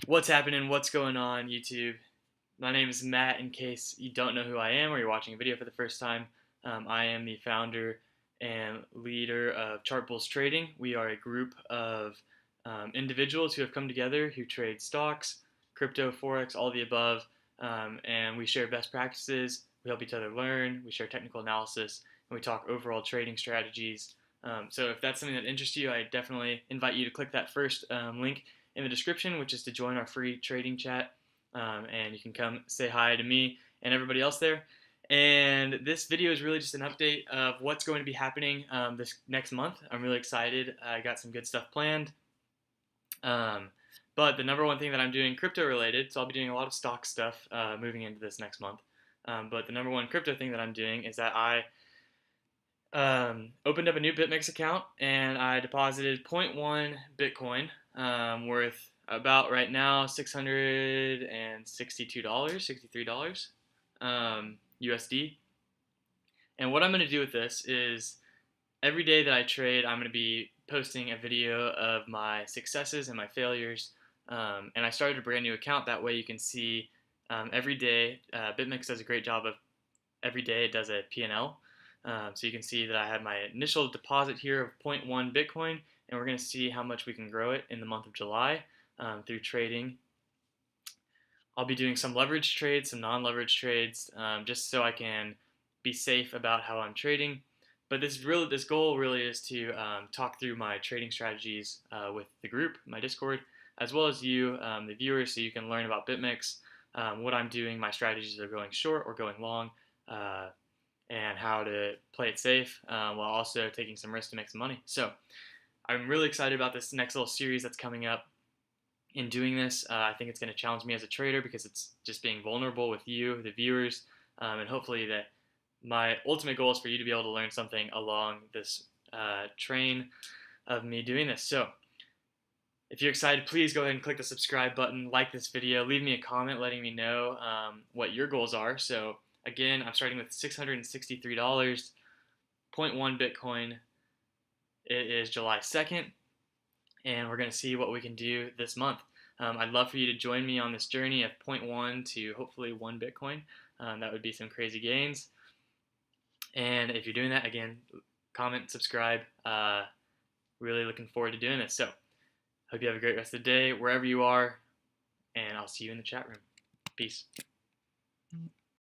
What's happening? What's going on, YouTube? My name is Matt. In case you don't know who I am or you're watching a video for the first time, I am the founder and leader of Chart Bulls Trading. We are a group of individuals who have come together who trade stocks, crypto, forex, all the above, and we share best practices. We help each other learn. We share technical analysis, and we talk overall trading strategies. So if that's something that interests you, I definitely invite you to click that first link in the description, which is to join our free trading chat. And you can come say hi to me and everybody else there. And this video is really just an update of what's going to be happening this next month. I'm really excited. I got some good stuff planned. But the number one thing that I'm doing crypto related, so I'll be doing a lot of stock stuff moving into this next month. But the number one crypto thing that I'm doing is that I opened up a new BitMEX account and I deposited zero point 0.1 Bitcoin worth about right now $662, $63 USD. And what I'm going to do with this is every day that I trade, I'm going to be posting a video of my successes and my failures. And I started a brand new account. That way you can see every day. BitMEX does a great job of every day it does a P&L. So you can see that I had my initial deposit here of 0.1 Bitcoin, and we're going to see how much we can grow it in the month of July through trading. I'll be doing some leverage trades, some non-leverage trades, just so I can be safe about how I'm trading. But this goal really is to talk through my trading strategies with the group, my Discord, as well as you, the viewers, so you can learn about BitMEX, what I'm doing, my strategies are going short or going long, and how to play it safe while also taking some risk to make some money. So I'm really excited about this next little series that's coming up. In doing this, I think it's going to challenge me as a trader because it's just being vulnerable with you, the viewers, and hopefully that my ultimate goal is for you to be able to learn something along this train of me doing this. So if you're excited, please go ahead and click the subscribe button, like this video, leave me a comment letting me know what your goals are. So again, I'm starting with $663, 0.1 Bitcoin. It is July 2nd, and we're going to see what we can do this month. I'd love for you to join me on this journey of 0.1 to hopefully 1 Bitcoin. That would be some crazy gains. And if you're doing that, again, comment, subscribe. Really looking forward to doing this. So, hope you have a great rest of the day, wherever you are, and I'll see you in the chat room. Peace.